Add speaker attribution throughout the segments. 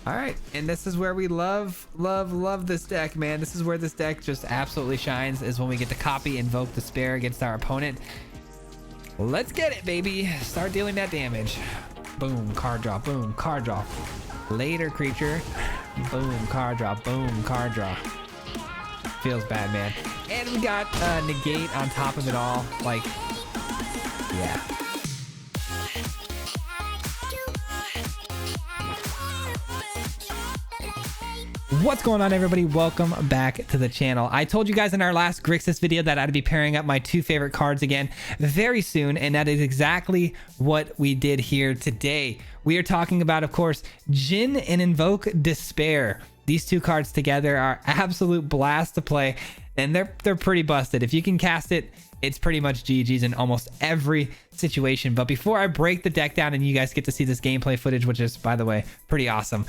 Speaker 1: All right, and this is where we love this deck, man. This is where this deck just absolutely shines, is when we get to copy Invoke Despair against our opponent. Let's get it, baby. Start dealing that damage. Boom, card draw. Boom, card draw. Later, creature. Boom, card draw. Boom, card draw. Feels bad, man. And we got negate on top of it all. Like, yeah. What's going on, everybody? Welcome back to the channel. I told you guys in our last Grixis video that I'd be pairing up my two favorite cards again very soon, and that is exactly what we did here today. We are talking about, of course, Jin and Invoke Despair. These two cards together are absolute blast to play, and they're pretty busted. If you can cast it, it's pretty much GG's in almost every situation. But before I break the deck down and you guys get to see this gameplay footage, which is, by the way, pretty awesome.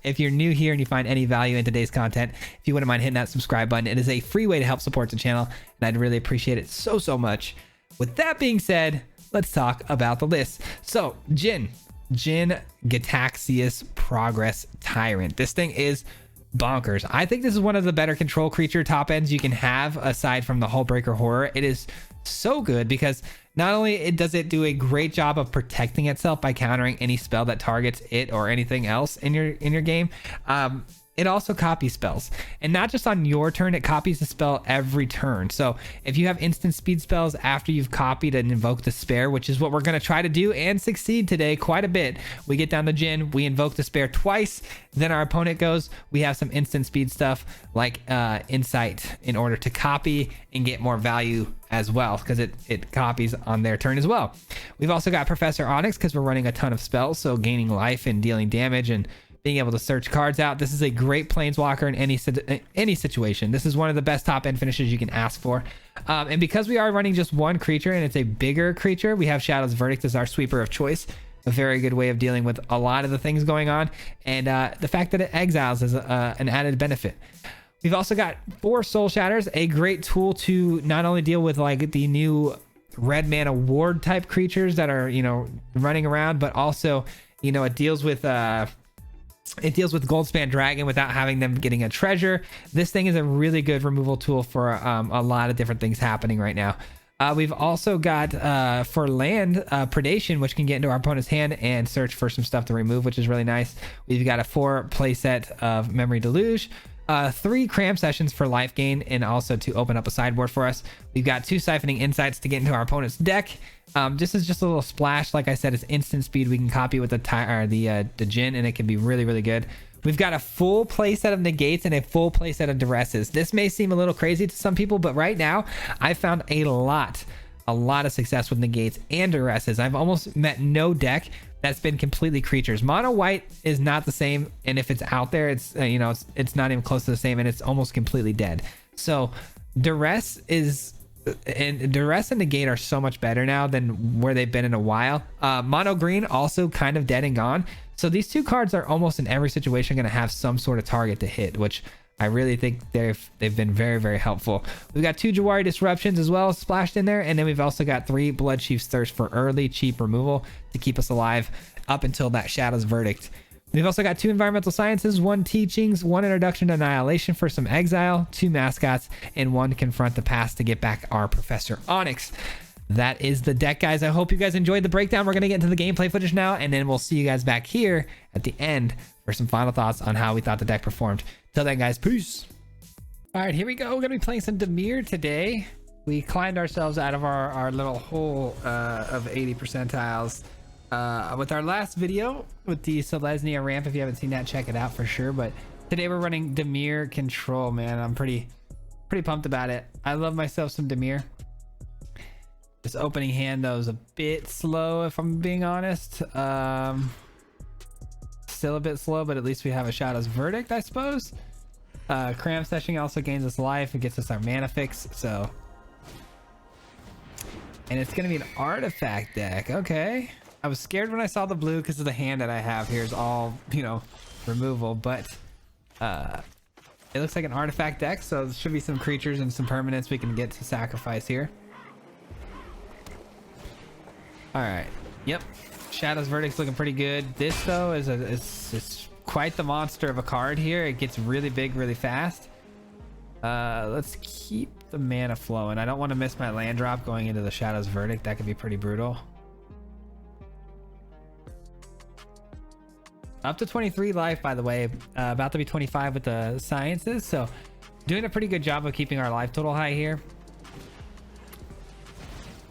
Speaker 1: If you're new here and you find any value in today's content, if you wouldn't mind hitting that subscribe button, it is a free way to help support the channel, and I'd really appreciate it so much. With that being said, let's talk about the list. So, Jin-Gitaxias Progress Tyrant. This thing is bonkers. I think this is one of the better control creature top ends you can have aside from the Hullbreaker Horror. It is so good because not only does it do a great job of protecting itself by countering any spell that targets it or anything else in your game, it also copies spells, and not just on your turn. It copies the spell every turn. So if you have instant speed spells after you've copied and Invoke Despair, which is what we're going to try to do and succeed today quite a bit, we get down to Jin, we Invoke Despair twice, then our opponent goes, we have some instant speed stuff like Insight in order to copy and get more value as well, because it copies on their turn as well. We've also got Professor Onyx because we're running a ton of spells, so gaining life and dealing damage and being able to search cards out. This is a great planeswalker in any situation. This is one of the best top end finishes you can ask for. And because we are running just one creature and it's a bigger creature, we have Shadow's Verdict as our sweeper of choice. A very good way of dealing with a lot of the things going on. And the fact that it exiles is an added benefit. We've also got 4 Soul Shatters, a great tool to not only deal with like the new red mana ward type creatures that are, running around, but also, it deals with Goldspan Dragon without having them getting a treasure. This thing is a really good removal tool for a lot of different things happening right now. We've also got for land Predation, which can get into our opponent's hand and search for some stuff to remove, which is really nice. We've got a 4 playset of Memory Deluge, 3 Cram Sessions for life gain and also to open up a sideboard for us. We've got 2 Siphoning Insights to get into our opponent's deck. This is just a little splash. Like I said, it's instant speed. We can copy with the Jin, and it can be really good. We've got a full playset of negates and a full playset of duresses. This may seem a little crazy to some people, but right now I found a lot of success with negates and duresses. I've almost met no deck that's been completely creatures. Mono white is not the same, and if it's out there, it's it's not even close to the same, and it's almost completely dead. So duress and negate are so much better now than where they've been in a while. Mono green also kind of dead and gone. So these two cards are almost in every situation going to have some sort of target to hit, which I really think they've been very helpful. We've got 2 Jawari Disruptions as well splashed in there, and then we've also got 3 Bloodchief's Thirst for early cheap removal to keep us alive up until that Shadow's Verdict. We've also got 2 Environmental Sciences, 1 Teachings, 1 Introduction to Annihilation for some exile, 2 Mascots, and 1 Confront the Past to get back our Professor Onyx. That is the deck, guys. I hope you guys enjoyed the breakdown. We're going to get into the gameplay footage now, and then we'll see you guys back here at the end for some final thoughts on how we thought the deck performed. Till then, guys, peace. All right, here we go. We're going to be playing some DIMIR today. We climbed ourselves out of our little hole of 80 percentiles with our last video with the Selesnya ramp. If you haven't seen that, check it out for sure. But today we're running DIMIR Control, man. I'm pretty pumped about it. I love myself some DIMIR. This opening hand, though, is a bit slow, if I'm being honest. Still a bit slow, but at least we have a Shadow's Verdict, I suppose. Cram Session also gains us life. It gets us our mana fix, so... And it's going to be an artifact deck. Okay. I was scared when I saw the blue because of the hand that I have here is all, removal, but... it looks like an artifact deck, so there should be some creatures and some permanents we can get to sacrifice here. All right. Yep. Shadow's Verdict's looking pretty good. This though is quite the monster of a card here. It gets really big really fast. Let's keep the mana flowing. I don't want to miss my land drop going into the Shadow's Verdict. That could be pretty brutal. Up to 23 life, by the way. About to be 25 with the sciences, so doing a pretty good job of keeping our life total high here.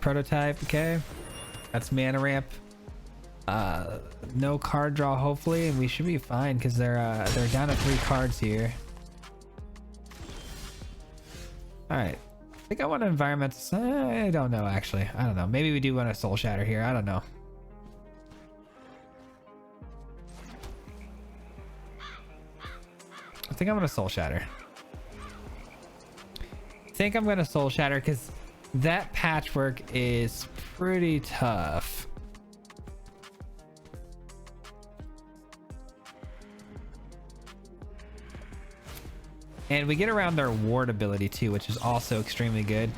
Speaker 1: Prototype, okay. That's mana ramp. No card draw, hopefully, and we should be fine because they're down to 3 cards here. All right, I think I want an environmental. I don't know, actually. I don't know. Maybe we do want a Soul Shatter here. I don't know. I think I'm gonna Soul Shatter. I think I'm gonna Soul Shatter because that patchwork is pretty tough. And we get around their ward ability too, which is also extremely good.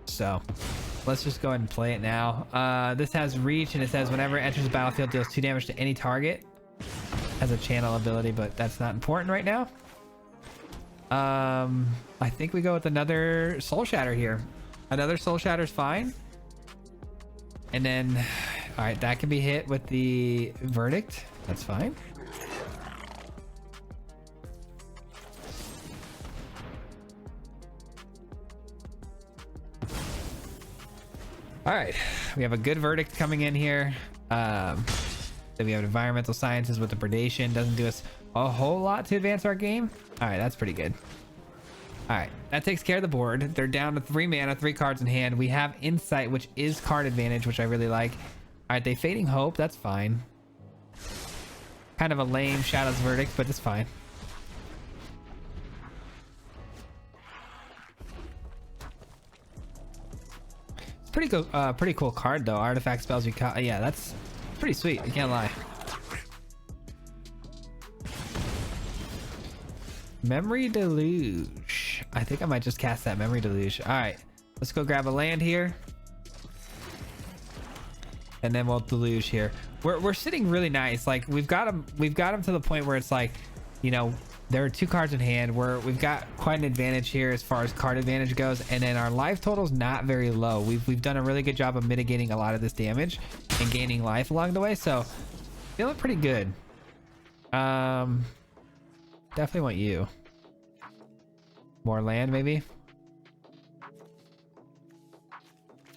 Speaker 1: So let's just go ahead and play it now. This has reach, and it says whenever it enters the battlefield, deals 2 damage to any target. Has a channel ability, but that's not important right now. I think we go with another Soul Shatter here. Another Soul Shatter is fine. And then, all right, that can be hit with the Verdict. That's fine. All right, we have a good Verdict coming in here. Then we have environmental sciences with the predation. Doesn't do us a whole lot to advance our game. All right, that's pretty good. All right, that takes care of the board. They're down to 3 mana, 3 cards in hand. We have Insight, which is card advantage, which I really like. All right, they Fading Hope. That's fine. Kind of a lame Shadow's Verdict, but it's fine. It's pretty cool card though. Artifact spells we caught. Yeah, that's pretty sweet. I can't lie. Memory Deluge. I think I might just cast that Memory Deluge. All right, let's go grab a land here, and then we'll Deluge here. We're sitting really nice. Like we've got them to the point where it's like, you know, there are 2 cards in hand. We've got quite an advantage here as far as card advantage goes, and then our life total's not very low. We've done a really good job of mitigating a lot of this damage and gaining life along the way, so feeling pretty good. Definitely want you. More land, maybe.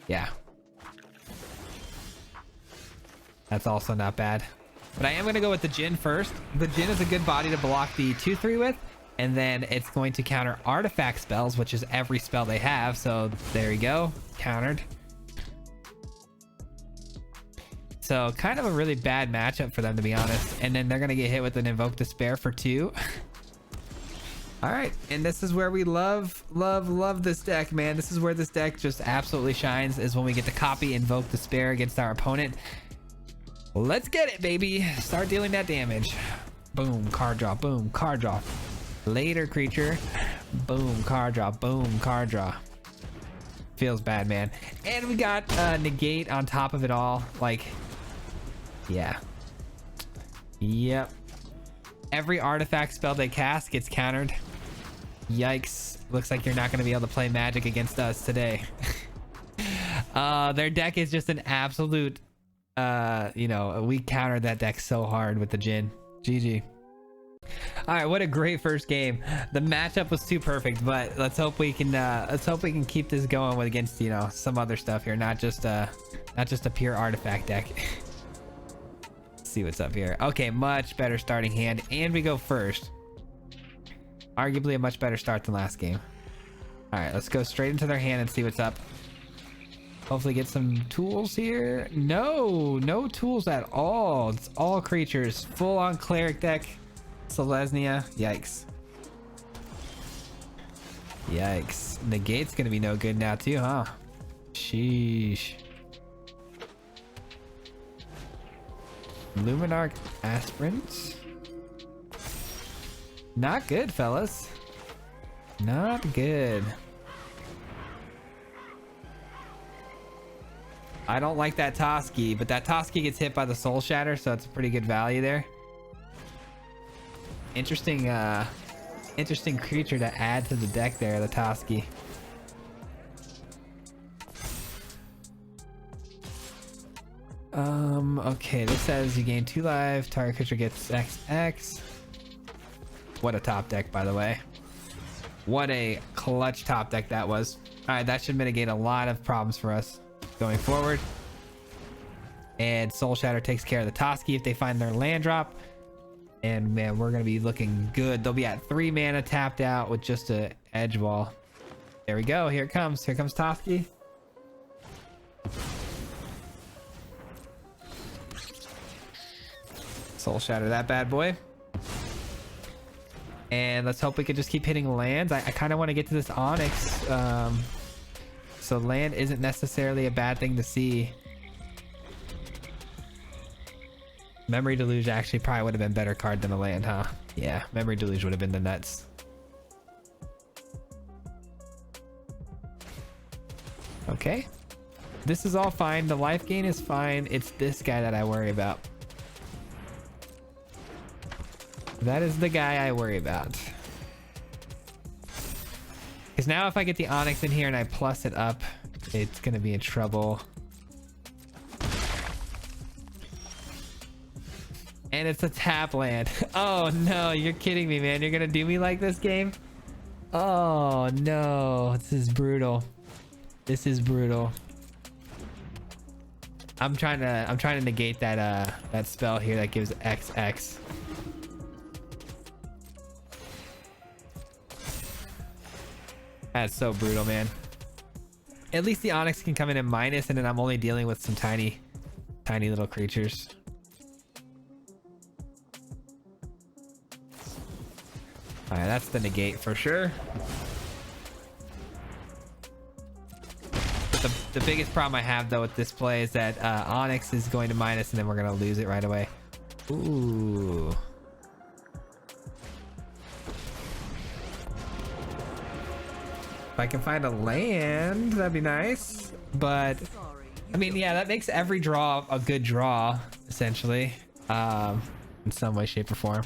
Speaker 1: Yeah. That's also not bad. But I am going to go with the Jin first. The Jin is a good body to block the 2/3 with, and then it's going to counter artifact spells, which is every spell they have. So there you go, countered. So kind of a really bad matchup for them, to be honest. And then they're going to get hit with an Invoke Despair for 2. All right, and this is where we love this deck, man. This is where this deck just absolutely shines, is when we get to copy Invoke Despair against our opponent. Let's get it, baby. Start dealing that damage. Boom, card draw. Boom, card draw. Later, creature. Boom, card draw. Boom, card draw. Feels bad, man. And we got negate on top of it all. Like, yeah. Yep. Every artifact spell they cast gets countered. Yikes. Looks like you're not going to be able to play Magic against us today. Their deck is just an absolute... you know, we countered that deck so hard with the Jin. GG. All right, what a great first game. The matchup was too perfect, but let's hope we can keep this going with against, you know, some other stuff here, not just a pure artifact deck. Let's see what's up here. Okay, much better starting hand, and we go first. Arguably a much better start than last game. All right, let's go straight into their hand and see what's up. Hopefully get some tools here. No tools at all. It's all creatures. Full on cleric deck. Selesnya. Yikes. Yikes. Negate's gonna be no good now too, huh? Sheesh. Luminarch Aspirant. Not good, fellas. Not good. I don't like that Toski, but that Toski gets hit by the Soul Shatter, so it's a pretty good value there. Interesting, interesting creature to add to the deck there, the Toski. Okay, this says you gain 2 life, target creature gets XX. What a top deck, by the way. What a clutch top deck that was. All right, that should mitigate a lot of problems for us going forward. And Soul Shatter takes care of the Toski if they find their land drop. And man, we're gonna be looking good. They'll be at 3 mana tapped out with just a edge wall. There we go. Here it comes. Here comes Toski. Soul Shatter that bad boy. And let's hope we can just keep hitting lands. I kind of want to get to this Onyx. So land isn't necessarily a bad thing to see. Memory Deluge actually probably would have been a better card than a land, huh? Yeah, Memory Deluge would have been the nuts. Okay. This is all fine. The life gain is fine. It's this guy that I worry about. That is the guy I worry about. Because now if I get the Onyx in here and I plus it up, it's going to be in trouble. And it's a tap land. Oh no, you're kidding me, man. You're going to do me like this game? Oh no, this is brutal. This is brutal. I'm trying to negate that that spell here that gives XX. That's so brutal, man. At least the Onyx can come in at minus, and then I'm only dealing with some tiny little creatures. All right, that's the negate for sure. But the biggest problem I have though with this play is that Onyx is going to minus, and then we're gonna lose it right away. Ooh. If I can find a land, that'd be nice. But I mean, yeah, that makes every draw a good draw, essentially, in some way, shape, or form.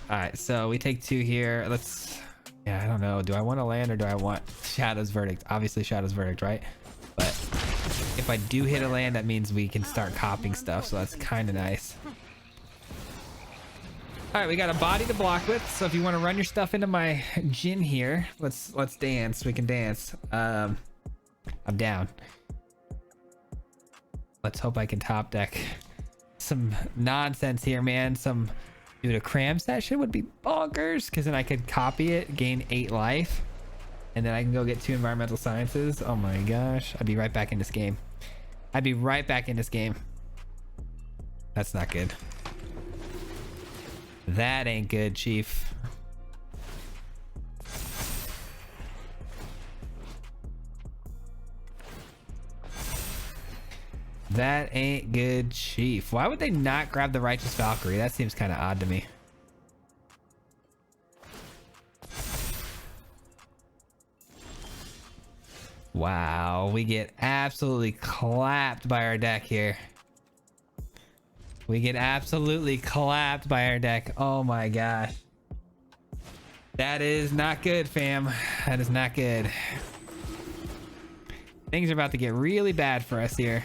Speaker 1: All right, so we take 2 here. Let's, yeah, I don't know. Do I want a land or do I want Shadow's Verdict? Obviously Shadow's Verdict, right? But if I do hit a land, that means we can start copying stuff, so that's kind of nice. All right, we got a body to block with, so if you want to run your stuff into my Jin here, let's dance. We can dance. I'm down. Let's hope I can top deck some nonsense here, man. Dude, a cram session would be bonkers, because then I could copy it, gain 8 life, and then I can go get 2 environmental sciences. Oh my gosh, I'd be right back in this game. I'd be right back in this game. That's not good. That ain't good, Chief. That ain't good, Chief. Why would they not grab the Righteous Valkyrie? That seems kind of odd to me. Wow, we get absolutely clapped by our deck here. We get absolutely clapped by our deck. Oh my gosh. That is not good, fam. That is not good. Things are about to get really bad for us here.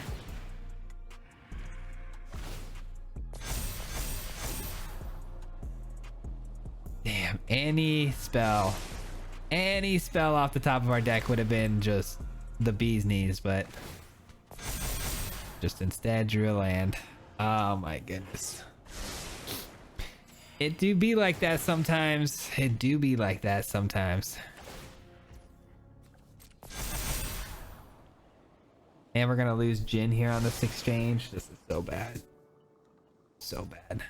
Speaker 1: Damn, any spell off the top of our deck would have been just the bee's knees, but just instead drew a land. Oh my goodness. It do be like that sometimes. It do be like that sometimes. And we're gonna lose Jin here on this exchange. This is so bad. So bad.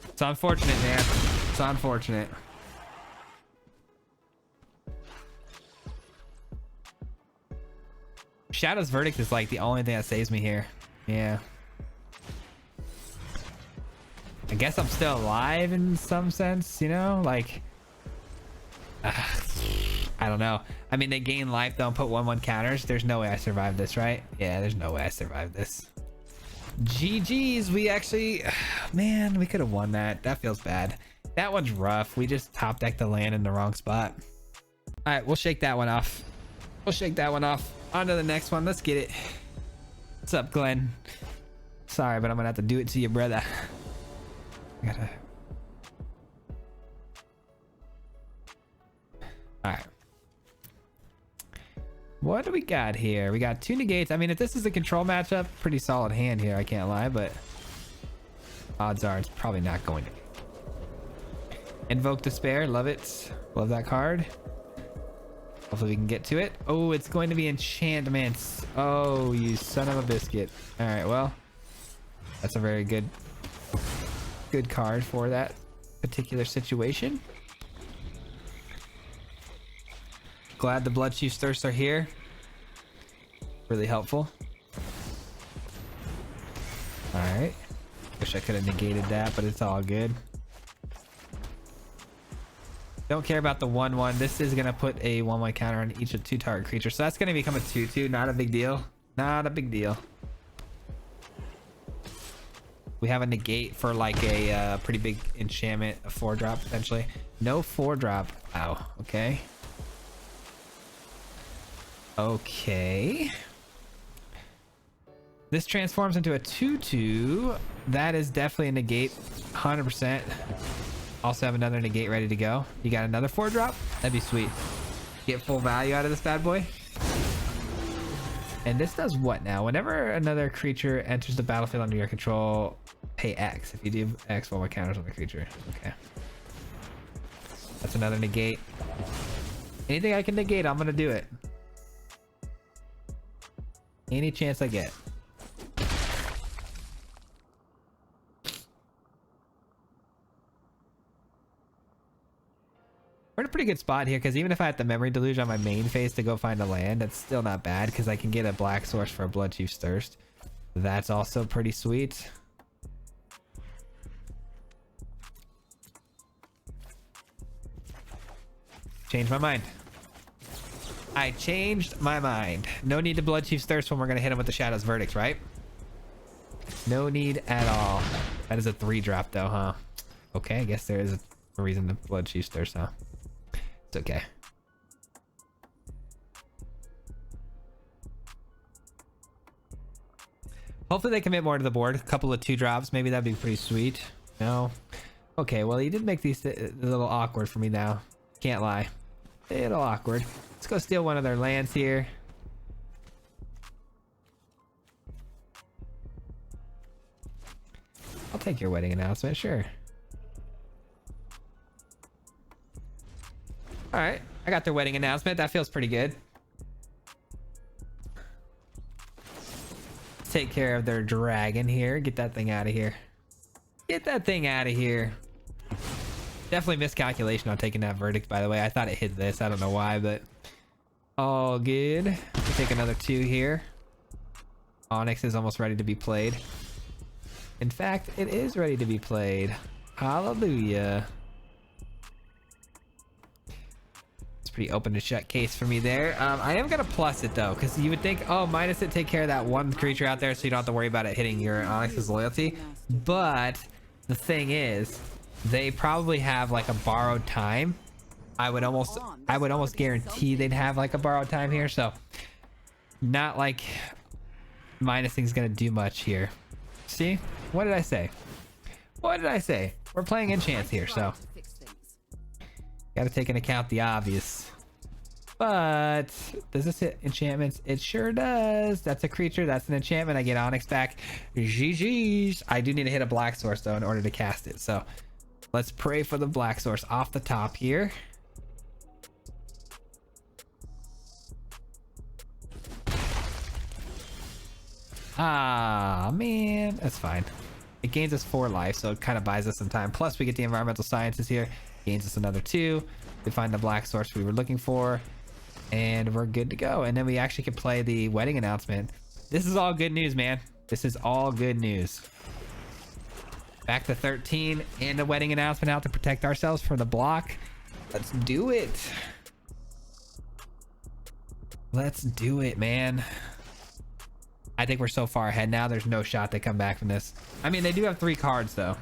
Speaker 1: It's unfortunate, man. It's unfortunate. Shadow's Verdict is like the only thing that saves me here. Yeah. I guess I'm still alive in some sense, you know? Like, I I don't know. I mean, they gain life, don't put 1/1 counters. There's no way I survived this, right? Yeah, there's no way I survived this. GG's. We actually, man, we could have won that. That feels bad. That one's rough. We just top decked the land in the wrong spot. All right, we'll shake that one off. We'll shake that one off. On to the next one. Let's get it. What's up, Glenn? Sorry, but I'm gonna have to do it to you, brother. I gotta. All right. What do we got here? We got 2 negates. I mean, if this is a control matchup, pretty solid hand here. I can't lie, but odds are it's probably not going to be. Invoke Despair. Love it. Love that card. Hopefully we can get to it. Oh, it's going to be enchantments. Oh, you son of a biscuit. All right, well, that's a very good card for that particular situation. Glad the Blood Chief's Thirst are here. Really helpful. All right. Wish I could have negated that, but it's all good. Don't care about the 1/1. This is gonna put a 1/1 counter on each of 2 target creatures, so that's gonna become a 2/2. Not a big deal. Not a big deal. We have a negate for like a pretty big enchantment, a 4-drop potentially. No 4-drop. Wow. Okay. Okay. This transforms into a 2/2. That is definitely a negate, 100%. Also have another negate ready to go. You got another 4-drop? That'd be sweet. Get full value out of this bad boy. And this does what now? Whenever another creature enters the battlefield under your control, pay X. If you do X, 1/1 counters on the creature. Okay. That's another negate. Anything I can negate, I'm gonna do it. Any chance I get. We're in a pretty good spot here, because even if I had the Memory Deluge on my main phase to go find a land, that's still not bad, because I can get a black source for a Blood Chief's Thirst. That's also pretty sweet. Changed my mind. I changed my mind. No need to Blood Chief's Thirst when we're going to hit him with the Shadow's Verdict, right? No need at all. That is a 3-drop though, huh? Okay, I guess there is a reason to Blood Chief's Thirst, huh? It's okay. Hopefully they commit more to the board. A couple of 2-drops. Maybe that'd be pretty sweet. No? Okay, well, he did make these a little awkward for me now. Can't lie. A little awkward. Let's go steal one of their lands here. I'll take your wedding announcement, sure. All right, I got their wedding announcement. That feels pretty good. Let's take care of their dragon here. Get that thing out of here. Get that thing out of here. Definitely miscalculation on taking that verdict, by the way. I thought it hit this. I don't know why, but all good. We'll take another 2 here. Onyx is almost ready to be played. In fact, it is ready to be played. Hallelujah. It's pretty open to shut case for me there. I am gonna plus it though, because you would think, oh, minus it, take care of that one creature out there so you don't have to worry about it hitting your Onyx's loyalty. But the thing is, they probably have like a borrowed time. I would almost guarantee they'd have like a borrowed time here, so not like minusing's gonna do much here. See? What did I say? What did I say? We're playing enchants here, so gotta take into account the obvious. But does this hit enchantments? It sure does. That's a creature. That's an enchantment. I get Onyx back. GG's. I do need to hit a black source though in order to cast it, so let's pray for the black source off the top here. Ah, man, that's fine. It gains us 4 life, so it kind of buys us some time. Plus, we get the environmental sciences here. Gains us another 2. We find the black source we were looking for, and we're good to go. And then we actually can play the wedding announcement. This is all good news, man. This is all good news. Back to 13 and a wedding announcement out to protect ourselves from the block. Let's do it. Let's do it, man. I think we're so far ahead now. There's no shot they come back from this. I mean, they do have 3 cards though.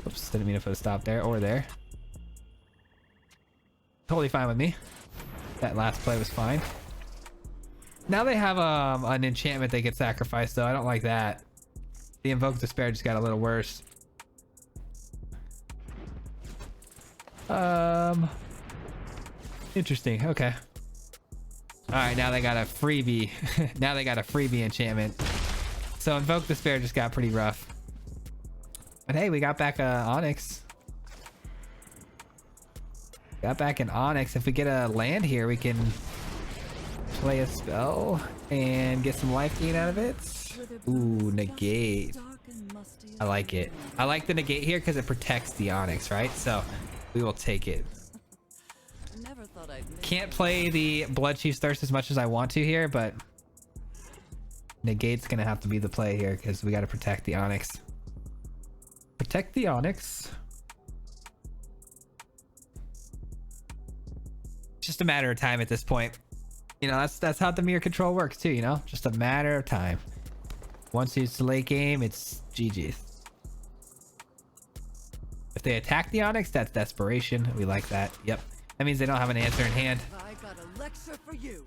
Speaker 1: Oops, didn't mean to put a stop there or there. Totally fine with me. That last play was fine. Now they have an enchantment they could sacrifice though. I don't like that. The Invoke Despair just got a little worse. Interesting. Okay. All right, now they got a freebie. Now they got a freebie enchantment. So Invoke Despair just got pretty rough. But hey, we got back Onyx. Got back an Onyx. If we get a land here, we can play a spell and get some life gain out of it. Ooh, negate. I like it. I like the negate here because it protects the Onyx, right? So we will take it. Can't play the Bloodchief's Thirst as much as I want to here, but negate's gonna have to be the play here because we got to protect the Onyx. Protect the Onyx. Just a matter of time at this point. You know, that's how DIMIR control works too, you know? Just a matter of time. Once it's the late game, it's GG's. If they attack the Onyx, that's desperation. We like that. Yep. That means they don't have an answer in hand.
Speaker 2: I got a lecture for you.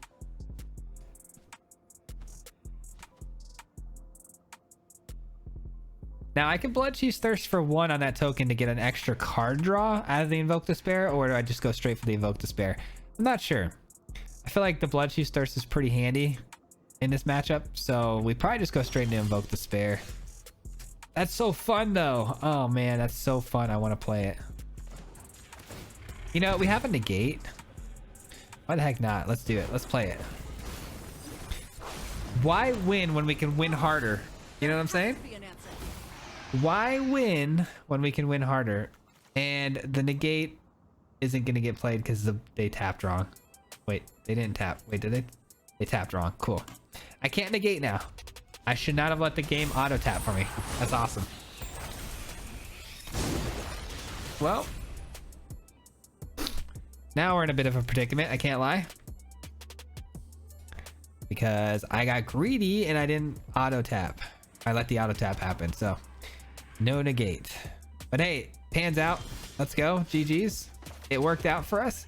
Speaker 1: Now I can Bloodchief's Thirst for 1 on that token to get an extra card draw out of the Invoke Despair, or do I just go straight for the Invoke Despair? I'm not sure. I feel like the Bloodchief's Thirst is pretty handy in this matchup, so we probably just go straight into Invoke Despair. That's so fun though. Oh man, that's so fun. I want to play it. You know, we have a negate. Why the heck not? Let's do it. Let's play it. Why win when we can win harder? You know what I'm saying? Why win when we can win harder? And the negate isn't going to get played because they tapped wrong. Wait, they didn't tap. Wait, did they? They tapped wrong. Cool. I can't negate now. I should not have let the game auto tap for me. That's awesome. Well, now we're in a bit of a predicament. I can't lie. Because I got greedy and I didn't auto tap. I let the auto tap happen. So no negate. But hey, pans out. Let's go. GG's. It worked out for us.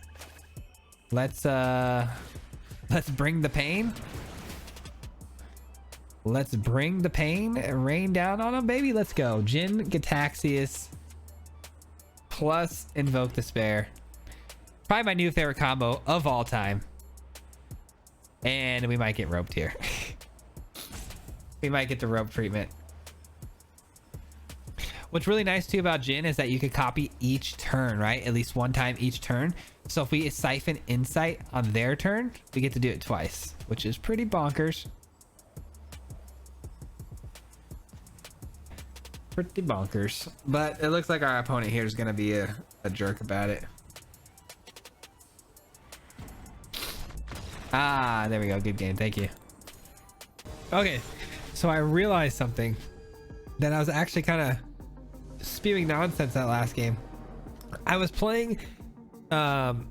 Speaker 1: Let's bring the pain. Let's bring the pain and rain down on them, baby. Let's go. Jin-Gitaxias plus Invoke Despair. Probably my new favorite combo of all time. And we might get roped here. We might get the rope treatment. What's really nice too about Jin is that you could copy each turn, right? At least one time each turn. So if we siphon insight on their turn, we get to do it twice, which is pretty bonkers. Pretty bonkers. But it looks like our opponent here is going to be a jerk about it. Ah, there we go. Good game. Thank you. Okay, so I realized something, that I was actually kind of spewing nonsense that last game. I was playing Jeskai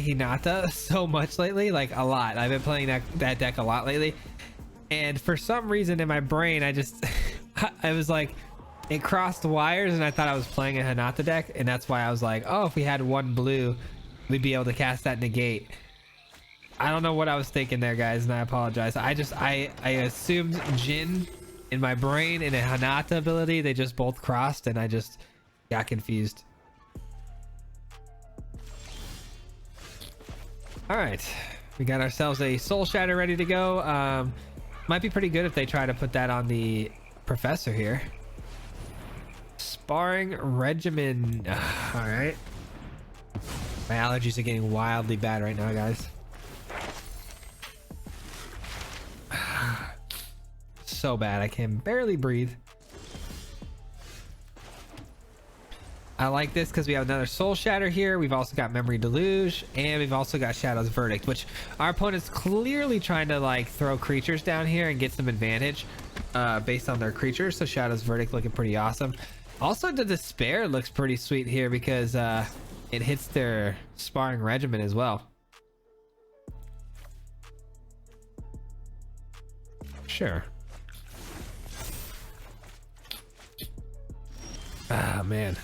Speaker 1: Hinata so much lately, like a lot. I've been playing that deck a lot lately, and for some reason in my brain I just I was like, it crossed wires and I thought I was playing a Hinata deck, and that's why I was like, oh, if we had one blue we'd be able to cast that negate. I don't know what I was thinking there, guys, and I apologize. I assumed Jin in my brain and a Hinata ability, they just both crossed, and I just got confused. All right, we got ourselves a Soul Shatter ready to go. Might be pretty good if they try to put that on the Professor here. Sparring Regimen. All right. My allergies are getting wildly bad right now, guys. So bad, I can barely breathe. I like this because we have another Soul Shatter here. We've also got Memory Deluge, and we've also got Shadow's Verdict, which our opponent's clearly trying to like throw creatures down here and get some advantage based on their creatures. So Shadow's Verdict looking pretty awesome. Also, the despair looks pretty sweet here because it hits their sparring regimen as well. Sure. Ah, man.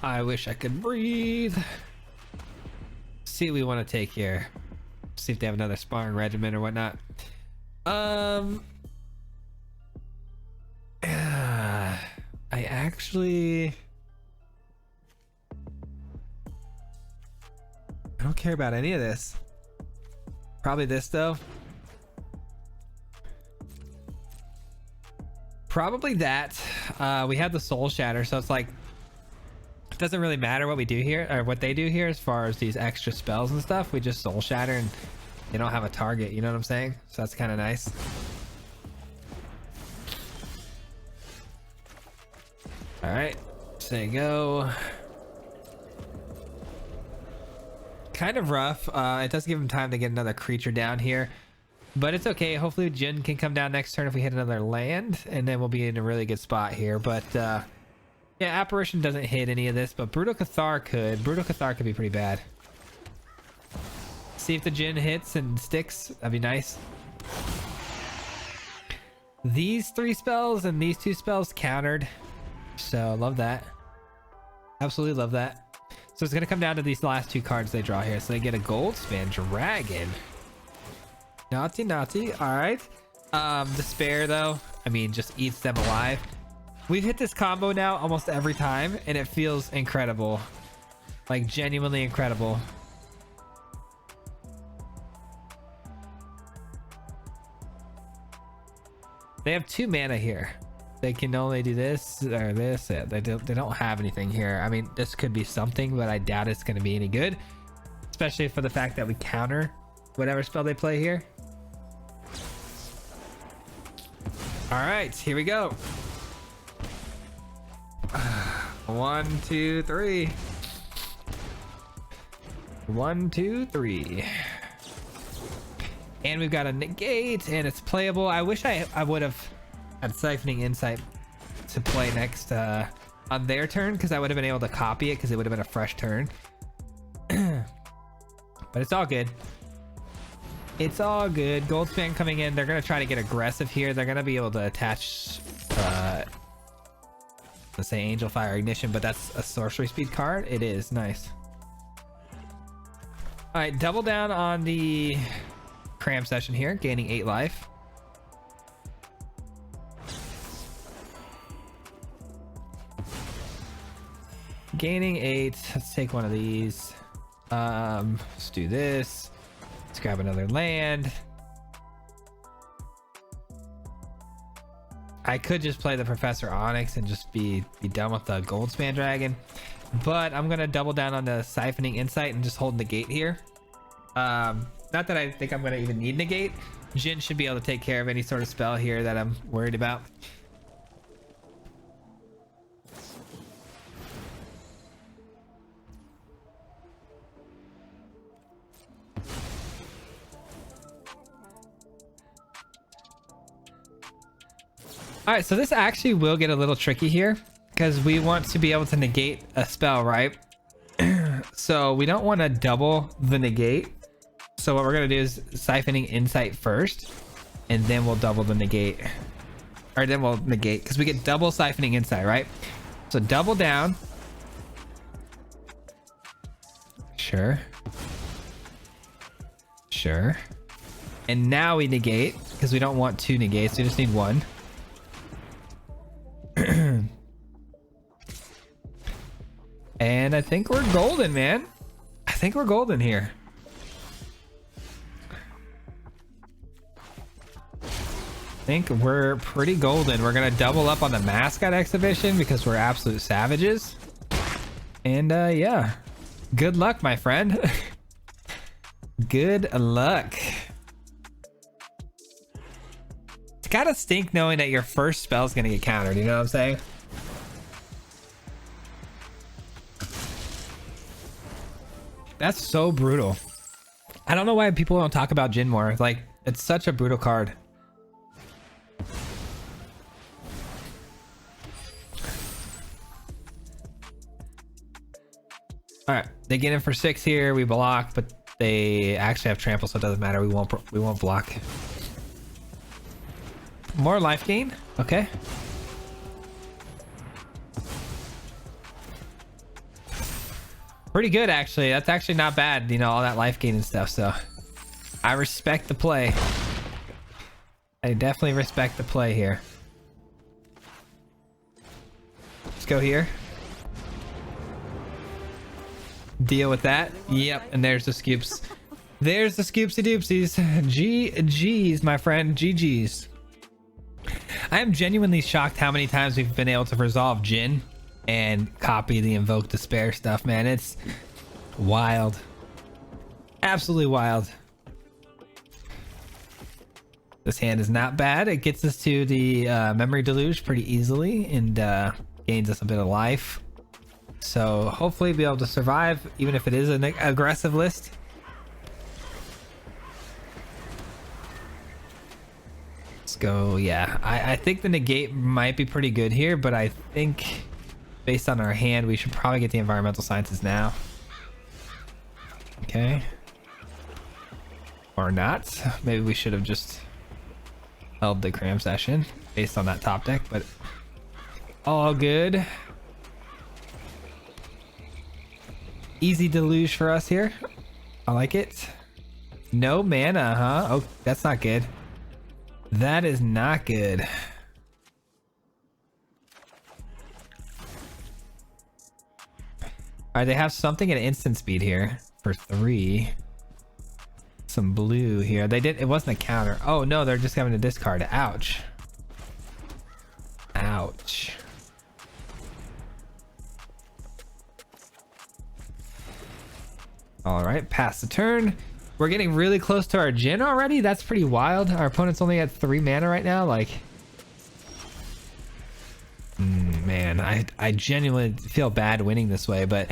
Speaker 1: I wish I could breathe. See what we want to take here. See if they have another sparring regimen or whatnot. I actually... I don't care about any of this. Probably this though. Probably that. We have the soul shatter, so it's like it doesn't really matter what we do here or what they do here as far as these extra spells and stuff. We just soul shatter and they don't have a target, you know what I'm saying? So that's kind of nice. All right, say go. Kind of rough. It does give him time to get another creature down here, but it's okay. Hopefully Jin can come down next turn if we hit another land, and then we'll be in a really good spot here. But yeah, Apparition doesn't hit any of this, but Brutal Cathar could. Brutal Cathar could be pretty bad. See if the Jin hits and sticks. That'd be nice. These 3 spells and these 2 spells countered, so love that. Absolutely love that. So it's going to come down to these last 2 cards they draw here. So they get a Goldspan Dragon. Naughty, naughty. All right. Despair, though, I mean, just eats them alive. We've hit this combo now almost every time, and it feels incredible. Like, genuinely incredible. They have 2 mana here. They can only do this or this. Yeah, they don't have anything here. I mean, this could be something, but I doubt it's going to be any good, especially for the fact that we counter whatever spell they play here. All right, here we go. 1, 2, 3. 1, 2, 3. And we've got a negate, and it's playable. I wish I would have had Siphoning Insight to play next on their turn, because I would have been able to copy it because it would have been a fresh turn. But it's all good. It's all good. Goldspan coming in. They're going to try to get aggressive here. They're going to be able to attach, let's say Angel Fire Ignition, but that's a sorcery speed card. It is. Nice. All right, double down on the Cram Session here, gaining 8 life. Gaining 8. Let's take one of these. Let's do this. Let's grab another land. I could just play the Professor Onyx and just be done with the Goldspan Dragon, but I'm gonna double down on the Siphoning Insight and just hold negate here. Not that I think I'm gonna even need negate. Jin should be able to take care of any sort of spell here that I'm worried about. All right, so this actually will get a little tricky here because we want to be able to negate a spell, right? So we don't want to double the negate. So what we're going to do is Siphoning Insight first, and then we'll double the negate. Or then we'll negate because we get double Siphoning Insight, right? So double down. Sure. Sure. And now we negate because we don't want 2 negates. We just need 1. And I think we're golden, man. I think we're golden here. I think we're pretty golden. We're gonna double up on the mascot exhibition because we're absolute savages. And yeah, good luck, my friend. Good luck. It's gotta stink knowing that your first spell is gonna get countered, you know what I'm saying? That's so brutal. I don't know why people don't talk about Jin more. Like, it's such a brutal card. All right, they get in for 6 here. We block, but they actually have trample, so it doesn't matter. We won't block. More life gain. Okay. Pretty good, actually. That's actually not bad, you know, all that life gain and stuff. So I respect the play. I definitely respect the play here. Let's go here. Deal with that. Yep, and there's the scoops. There's the scoopsy doopsies. GG's, my friend. GG's. I am genuinely shocked how many times we've been able to resolve Jin and copy the Invoke Despair stuff, man. It's wild. Absolutely wild. This hand is not bad. It gets us to the Memory Deluge pretty easily and gains us a bit of life. So hopefully be able to survive, even if it is an aggressive list. Let's go. Yeah, I think the negate might be pretty good here, but I think based on our hand, we should probably get the Environmental Sciences now. Okay. Or not. Maybe we should have just held the cram session based on that top deck, but all good. Easy deluge for us here. I like it. No mana, huh? Oh, that's not good. That is not good. Alright, they have something at instant speed here for 3. Some blue here. They did. It wasn't a counter. Oh no, they're just having to discard. Ouch. Ouch. All right, pass the turn. We're getting really close to our Jin already. That's pretty wild. Our opponent's only at 3 mana right now. Like, man, I genuinely feel bad winning this way, but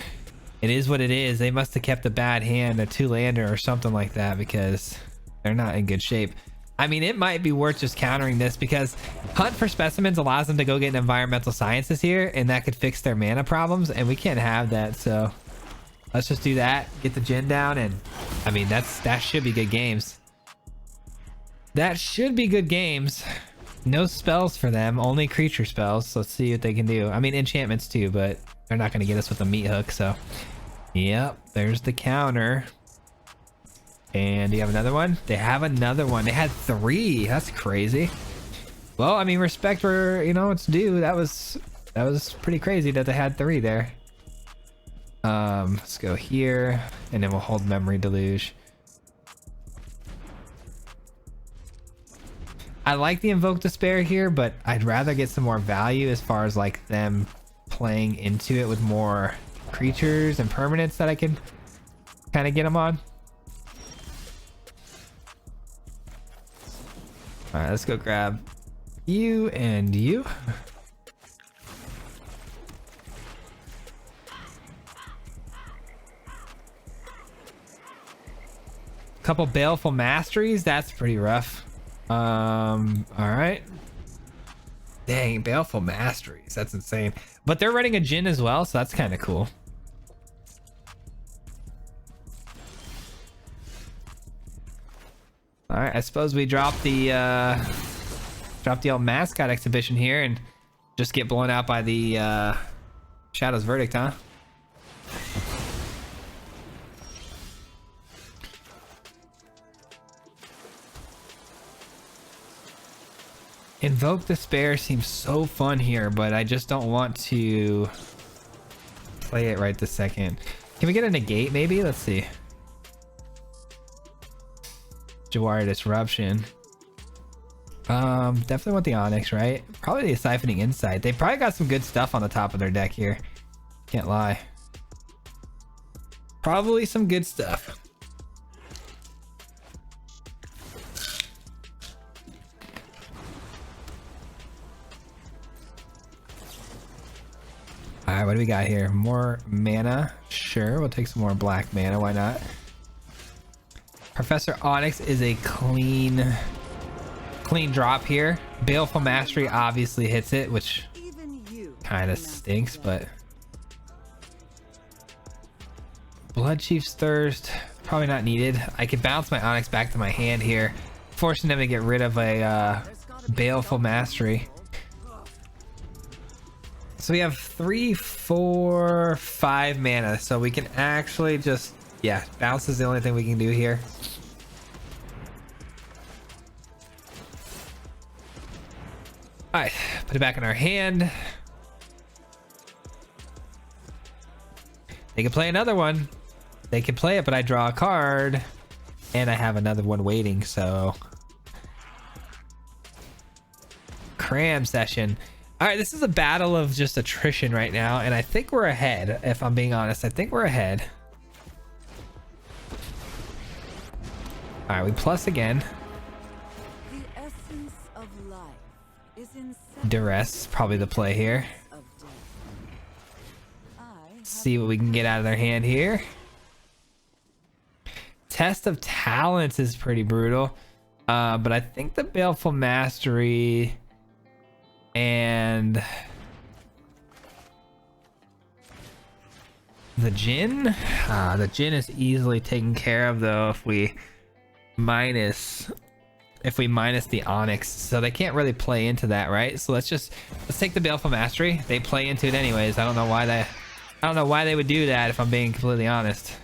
Speaker 1: it is what it is. They must have kept a bad hand, a 2-lander or something like that, because they're not in good shape. I mean, it might be worth just countering this because Hunt for Specimens allows them to go get an Environmental Sciences here, and that could fix their mana problems, and we can't have that, so let's just do that, get the Jin down, and I mean, that should be good games. That should be good games. No spells for them, only creature spells. So let's see what they can do. I mean, enchantments too, but they're not going to get us with a meat hook, so yep, there's the counter. And do you have another one? They have another one. They had 3. That's crazy. Well, I mean, respect for, you know, it's due. That was pretty crazy that they had 3 there. Let's go here, and then we'll hold Memory Deluge. I like the Invoke Despair here, but I'd rather get some more value as far as like them playing into it with more creatures and permanents that I can kind of get them on. All right, let's go grab you and you. Couple Baleful Masteries, that's pretty rough. All right. Dang, Baleful Masteries, that's insane. But they're running a Jin as well, so that's kind of cool. All right, I suppose we drop the old mascot exhibition here and just get blown out by the Shadow's Verdict, huh? Invoke Despair seems so fun here, but I just don't want to play it right this second. Can we get a negate maybe? Let's see. Jawari Disruption. Definitely want the Onyx, right? Probably the Siphoning Insight. They probably got some good stuff on the top of their deck here. Can't lie. Probably some good stuff. All right, what do we got here? More mana? Sure, we'll take some more black mana. Why not? Professor Onyx is a clean drop here. Baleful Mastery obviously hits it, which kind of stinks, but Blood Chief's Thirst, probably not needed. I could bounce my Onyx back to my hand here, forcing them to get rid of a Baleful Mastery. So we have 3, 4, 5 mana, so we can actually just, yeah, bounce is the only thing we can do here. All right, put it back in our hand. They can play another one. They can play it, but I draw a card and I have another one waiting. So cram session. All right, this is a battle of just attrition right now, and I think we're ahead. If I'm being honest, I think we're ahead. All right, we plus again.
Speaker 2: The essence of life is in
Speaker 1: Duress, probably the play here.
Speaker 2: of death.
Speaker 1: See what we can get out of their hand here. Test of Talents is pretty brutal, but I think the Baleful Mastery and the Jin, the Jin is easily taken care of though if we minus the Onyx, so they can't really play into that, right? So let's take the Baleful Mastery. They play into it anyways. I don't know why they would do that, if I'm being completely honest.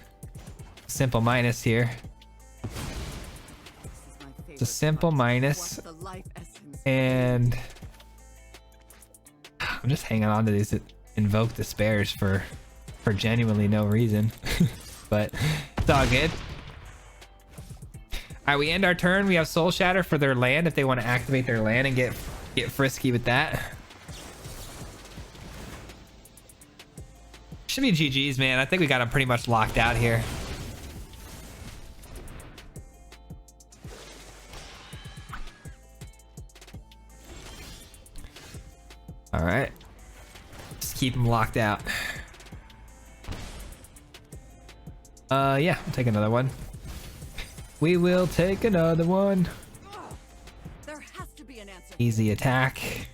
Speaker 1: Simple minus here. It's a simple minus, and I'm just hanging on to these Invoke Despairs for genuinely no reason. But it's all good. All right, we end our turn. We have Soul Shatter for their land if they want to activate their land and get frisky with that. Should be GG's, man. I think we got them pretty much locked out here. All right, just keep them locked out. Yeah, we'll take another one. We will take another one.
Speaker 2: There has to be an answer.
Speaker 1: Easy attack.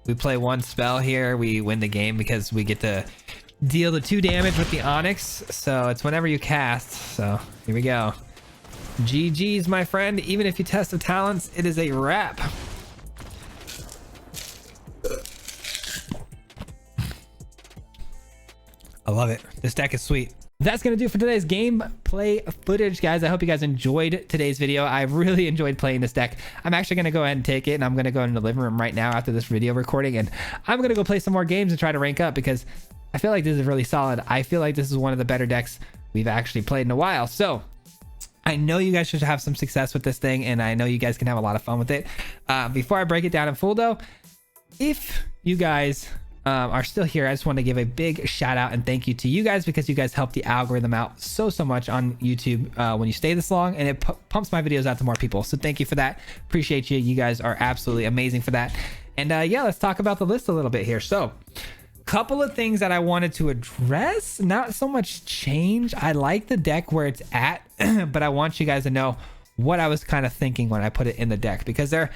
Speaker 1: We play one spell here. We win the game because we get to deal the 2 damage with the Onyx. So it's whenever you cast. So here we go. GG's, my friend. Even if you test the talents, it is a wrap. I love it. This deck is sweet. That's going to do it for today's gameplay footage, guys. I hope you guys enjoyed today's video. I really enjoyed playing this deck. I'm actually going to go ahead and take it, and I'm going to go in the living room right now after this video recording, and I'm going to go play some more games and try to rank up because I feel like this is really solid. I feel like this is one of the better decks we've actually played in a while. So I know you guys should have some success with this thing, and I know you guys can have a lot of fun with it. Before I break it down in full, though, if you guys are still here, I just want to give a big shout out and thank you to you guys, because you guys help the algorithm out so much on YouTube when you stay this long, and it pumps my videos out to more people. So thank you for that. Appreciate you. You guys are absolutely amazing for that. And yeah, let's talk about the list a little bit here. So couple of things that I wanted to address, not so much change. I like the deck where it's at, but I want you guys to know what I was kind of thinking when I put it in the deck, because there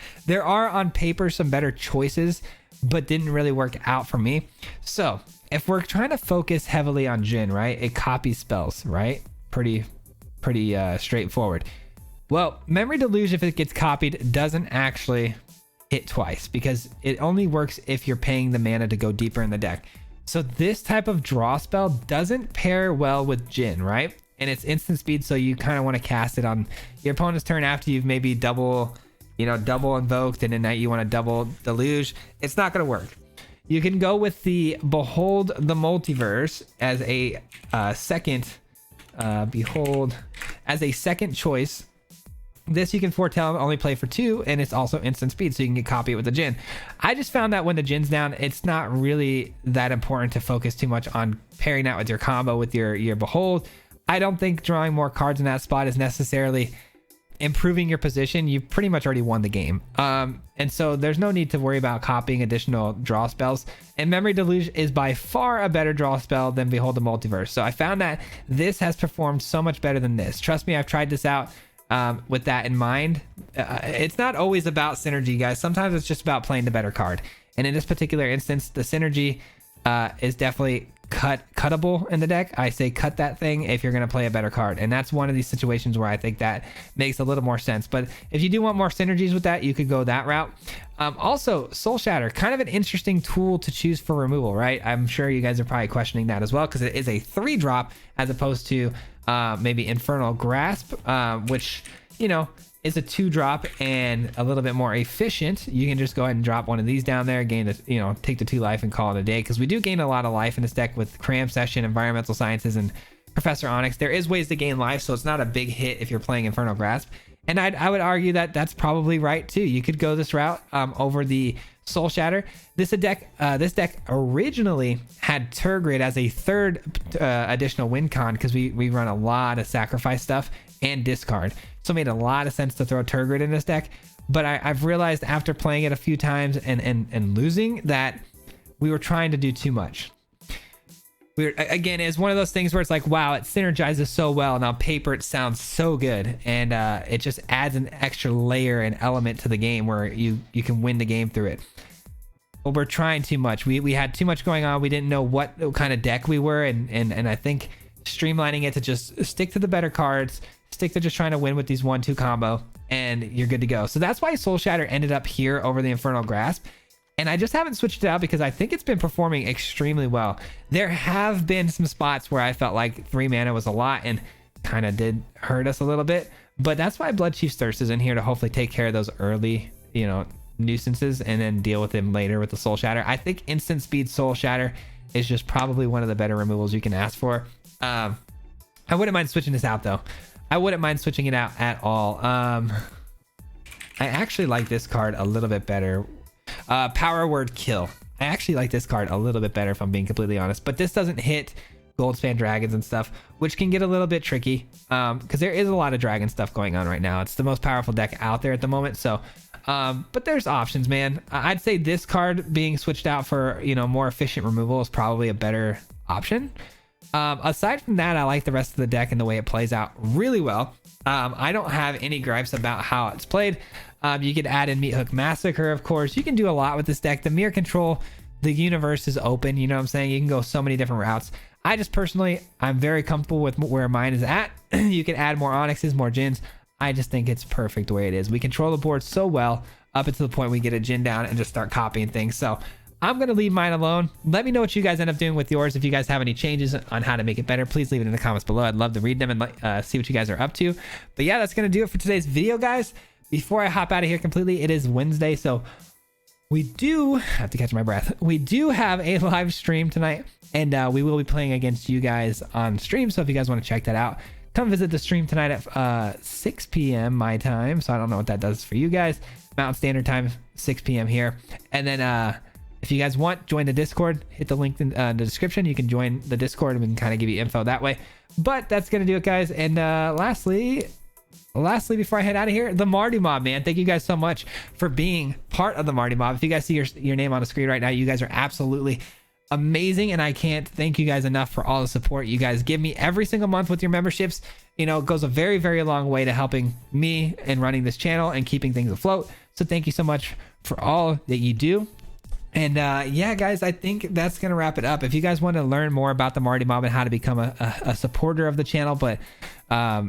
Speaker 1: are on paper some better choices, but didn't really work out for me. So if we're trying to focus heavily on Jin, right, it copies spells, right? Pretty straightforward. Well, Memory Deluge, if it gets copied, doesn't actually hit twice, because it only works if you're paying the mana to go deeper in the deck. So this type of draw spell doesn't pair well with Jin, right? And it's instant speed, so you kind of want to cast it on your opponent's turn after you've maybe double invoked, and then you want to double deluge. It's not going to work. You can go with the Behold the Multiverse as a second choice. This you can foretell only play for 2, and it's also instant speed, so you can get copy it with the Jin. I just found that when the Jin's down, it's not really that important to focus too much on pairing that with your combo with your Behold. I don't think drawing more cards in that spot is necessarily improving your position. You've pretty much already won the game. And so there's no need to worry about copying additional draw spells. And Memory Deluge is by far a better draw spell than Behold the Multiverse. So I found that this has performed so much better than this. Trust me, I've tried this out with that in mind. It's not always about synergy, guys. Sometimes it's just about playing the better card. And in this particular instance, the synergy is definitely cuttable in the deck. I say cut that thing if you're going to play a better card, and that's one of these situations where I think that makes a little more sense. But if you do want more synergies with that, you could go that route. Also, Soul Shatter, kind of an interesting tool to choose for removal, right? I'm sure you guys are probably questioning that as well, because it is a 3-drop as opposed to maybe Infernal Grasp, which, you know, is a 2-drop and a little bit more efficient. You can just go ahead and drop one of these down there, gain the, you know, take the 2 life and call it a day, because we do gain a lot of life in this deck with Cram Session, Environmental Sciences, and Professor Onyx. There is ways to gain life, so it's not a big hit if you're playing Infernal Grasp. And I would argue that that's probably right too. You could go this route over the Soul Shatter. This deck originally had Tergrid as a 3rd additional win con, because we run a lot of sacrifice stuff and discard. So it made a lot of sense to throw Tergrid in this deck. But I've realized after playing it a few times and losing that we were trying to do too much. Again, it's one of those things where it's like, wow, it synergizes so well, and on paper it sounds so good, and it just adds an extra layer and element to the game where you can win the game through it. But we're trying too much. We had too much going on. We didn't know what kind of deck we were, and I think streamlining it to just stick to the better cards, stick to just trying to win with these 1-2 combo, and you're good to go. So that's why Soul Shatter ended up here over the Infernal Grasp. And I just haven't switched it out because I think it's been performing extremely well. There have been some spots where I felt like 3 mana was a lot and kind of did hurt us a little bit. But that's why Bloodchief's Thirst is in here, to hopefully take care of those early, you know, nuisances and then deal with them later with the Soul Shatter. I think instant speed Soul Shatter is just probably one of the better removals you can ask for. I wouldn't mind switching this out though. I wouldn't mind switching it out at all. I actually like this card a little bit better. Power Word Kill. I actually like this card a little bit better, if I'm being completely honest, but this doesn't hit Goldspan Dragons and stuff, which can get a little bit tricky because there is a lot of dragon stuff going on right now. It's the most powerful deck out there at the moment. So but there's options, man. I'd say this card being switched out for, you know, more efficient removal is probably a better option. Aside from that, I like the rest of the deck and the way it plays out really well. I don't have any gripes about how it's played. You could add in Meathook Massacre, of course. You can do a lot with this deck. DIMIR Control, the universe is open, you know what I'm saying? You can go so many different routes. I just personally, I'm very comfortable with where mine is at. You can add more Onyxes, more Jins. I just think it's perfect the way it is. We control the board so well up until the point we get a Jin down and just start copying things. So I'm going to leave mine alone. Let me know what you guys end up doing with yours. If you guys have any changes on how to make it better, please leave it in the comments below. I'd love to read them and see what you guys are up to. But yeah, that's going to do it for today's video, guys. Before I hop out of here completely, it is Wednesday, so we do have to catch my breath. We do have a live stream tonight, and we will be playing against you guys on stream. So if you guys want to check that out, come visit the stream tonight at 6 p.m. my time. So I don't know what that does for you guys. Mountain Standard Time, 6 p.m. here. And then if you guys want, join the Discord. Hit the link in the description. You can join the Discord and we can kind of give you info that way. But that's going to do it, guys. And lastly, before I head out of here, the Marty Mob, man. Thank you guys so much for being part of the Marty Mob. If you guys see your name on the screen right now, you guys are absolutely amazing, and I can't thank you guys enough for all the support you guys give me every single month with your memberships. You know, it goes a very, very long way to helping me and running this channel and keeping things afloat. So thank you so much for all that you do. And yeah, guys, I think that's gonna wrap it up. If you guys want to learn more about the Marty Mob and how to become a supporter of the channel, but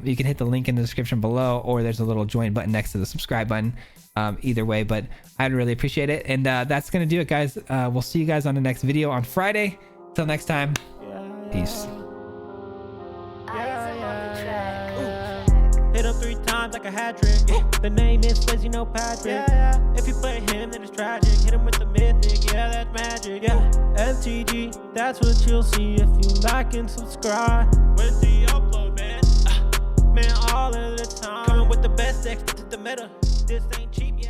Speaker 1: you can hit the link in the description below, or there's a little join button next to the subscribe button. Either way, but I'd really appreciate it. And that's gonna do it, guys. We'll see you guys on the next video on Friday. Till next time, peace.
Speaker 3: Hit him 3 times like a hat trick. The name is Swayze, no Patrick. If you play him, then it's tragic. Hit him with the Mythic, yeah, that's magic. MTG, that's what you'll see if you like and subscribe. With the upload, man, man, all of the time. Coming with the best decks to the meta. This ain't cheap.